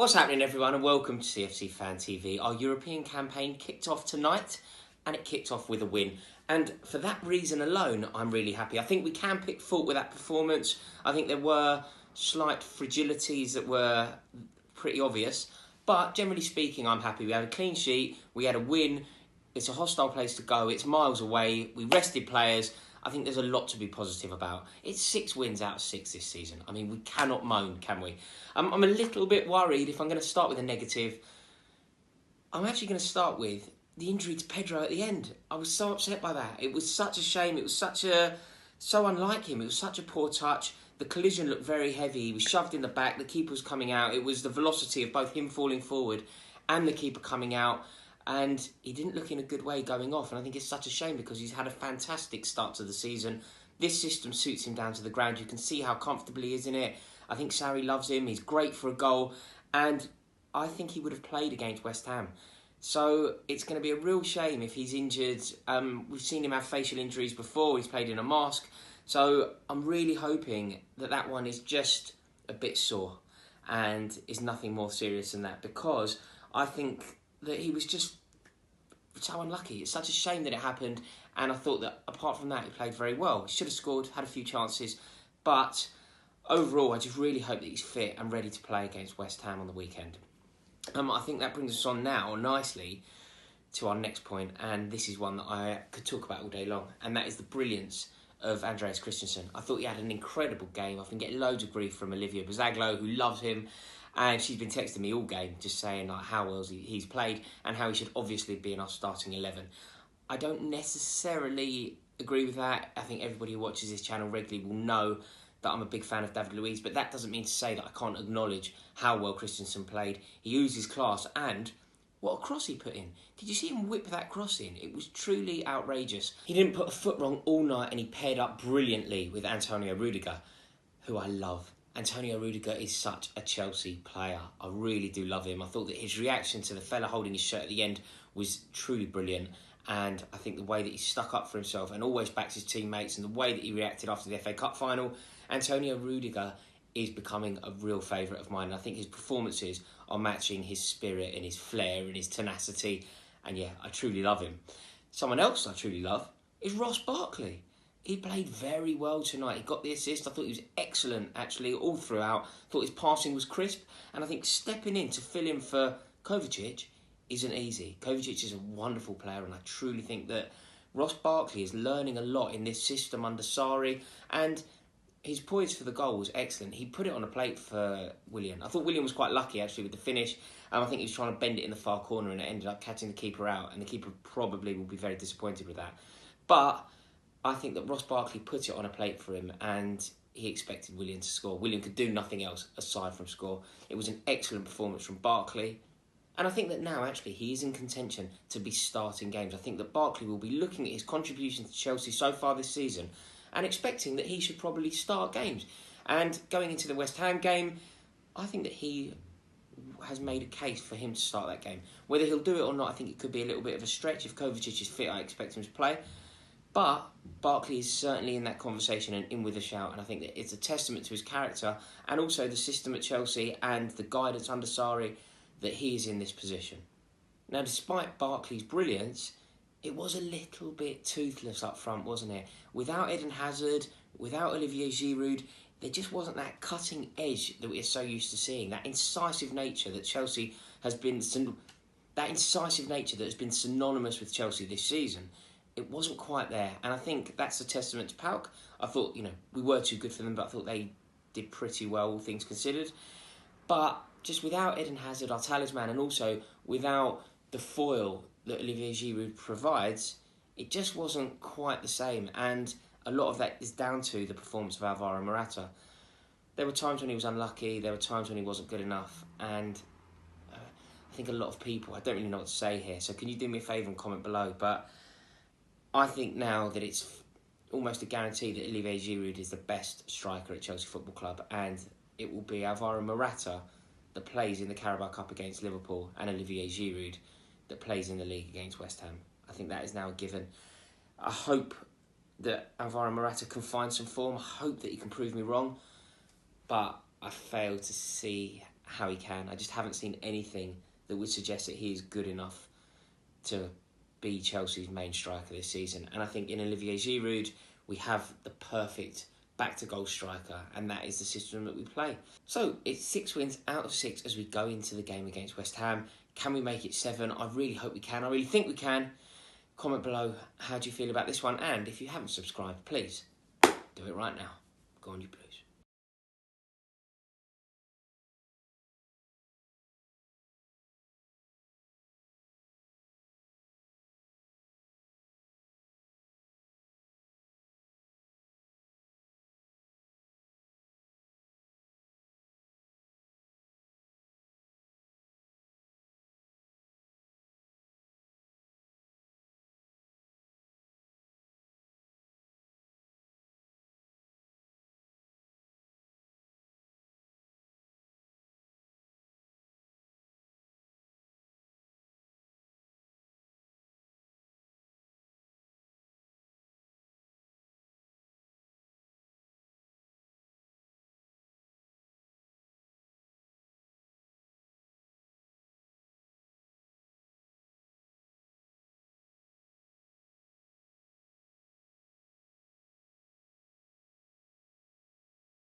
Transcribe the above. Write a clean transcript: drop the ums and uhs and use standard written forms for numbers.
What's happening, everyone, and welcome to CFC Fan TV. Our European campaign kicked off tonight, and it kicked off with a win. And for that reason alone, I'm really happy. I think we can pick fault with that performance. I think there were slight fragilities that were pretty obvious. But generally speaking, I'm happy. We had a clean sheet, we had a win. It's a hostile place to go, it's miles away, we rested players. I think there's a lot to be positive about. It's 6 wins out of 6 this season. I mean, we cannot moan, can we? I'm a little bit worried if I'm going to start with a negative. I'm actually going to start with the injury to Pedro at the end. I was so upset by that. It was such a shame. It was so unlike him. It was such a poor touch. The collision looked very heavy. He was shoved in the back. The keeper was coming out. It was the velocity of both him falling forward and the keeper coming out. And he didn't look in a good way going off. And I think it's such a shame because he's had a fantastic start to the season. This system suits him down to the ground. You can see how comfortable he is in it. I think Sarri loves him. He's great for a goal. And I think he would have played against West Ham. So it's going to be a real shame if he's injured. We've seen him have facial injuries before. He's played in a mask. So I'm really hoping that that one is just a bit sore and is nothing more serious than that, because I think that he was just so unlucky. It's such a shame that it happened, and I thought that apart from that, he played very well. He should have scored, had a few chances, but overall, I just really hope that he's fit and ready to play against West Ham on the weekend. I think that brings us on now nicely to our next point, and this is one that I could talk about all day long, and that is the brilliance of Andreas Christensen. I thought he had an incredible game. I've been getting loads of grief from Olivier Giroud, who loves him, and she's been texting me all game just saying like how well he's played and how he should obviously be in our starting 11. I don't necessarily agree with that. I think everybody who watches this channel regularly will know that I'm a big fan of David Luiz, but that doesn't mean to say that I can't acknowledge how well Christensen played. He used his class, and what a cross he put in. Did you see him whip that cross in? It was truly outrageous. He didn't put a foot wrong all night, and he paired up brilliantly with Antonio Rüdiger, who I love. Antonio Rüdiger is such a Chelsea player. I really do love him. I thought that his reaction to the fella holding his shirt at the end was truly brilliant. And I think the way that he stuck up for himself and always backs his teammates, and the way that he reacted after the FA Cup final, Antonio Rüdiger is becoming a real favourite of mine. And I think his performances are matching his spirit and his flair and his tenacity. And yeah, I truly love him. Someone else I truly love is Ross Barkley. He played very well tonight. He got the assist. I thought he was excellent, actually, all throughout. I thought his passing was crisp. And I think stepping in to fill in for Kovacic isn't easy. Kovacic is a wonderful player, and I truly think that Ross Barkley is learning a lot in this system under Sarri. And his poise for the goal was excellent. He put it on a plate for Willian. I thought Willian was quite lucky, actually, with the finish. I think he was trying to bend it in the far corner, and it ended up catching the keeper out. And the keeper probably will be very disappointed with that. But I think that Ross Barkley put it on a plate for him, and he expected Willian to score. Willian could do nothing else aside from score. It was an excellent performance from Barkley. And I think that now, actually, he is in contention to be starting games. I think that Barkley will be looking at his contribution to Chelsea so far this season and expecting that he should probably start games. And going into the West Ham game, I think that he has made a case for him to start that game. Whether he'll do it or not, I think it could be a little bit of a stretch. If Kovacic is fit, I expect him to play. But Barkley is certainly in that conversation and in with a shout, and I think that it's a testament to his character and also the system at Chelsea and the guidance under Sarri that he is in this position. Now, despite Barkley's brilliance, it was a little bit toothless up front, wasn't it? Without Eden Hazard, without Olivier Giroud, there just wasn't that cutting edge that we're so used to seeing, that incisive nature that Chelsea has been, that incisive nature that has been synonymous with Chelsea this season. It wasn't quite there, and I think that's a testament to Poak. I thought, we were too good for them, but I thought they did pretty well, all things considered. But just without Eden Hazard, our talisman, and also without the foil that Olivier Giroud provides, it just wasn't quite the same, and a lot of that is down to the performance of Alvaro Morata. There were times when he was unlucky, there were times when he wasn't good enough, and I think a lot of people, I don't really know what to say here, so can you do me a favour and comment below, but I think now that it's almost a guarantee that Olivier Giroud is the best striker at Chelsea Football Club, and it will be Alvaro Morata that plays in the Carabao Cup against Liverpool and Olivier Giroud that plays in the league against West Ham. I think that is now a given. I hope that Alvaro Morata can find some form. I hope that he can prove me wrong, but I fail to see how he can. I just haven't seen anything that would suggest that he is good enough to be Chelsea's main striker this season. And I think in Olivier Giroud, we have the perfect back-to-goal striker, and that is the system that we play. So it's 6 wins out of 6 as we go into the game against West Ham. Can we make it 7? I really hope we can. I really think we can. Comment below, how do you feel about this one? And if you haven't subscribed, please do it right now. Go on, you Blues.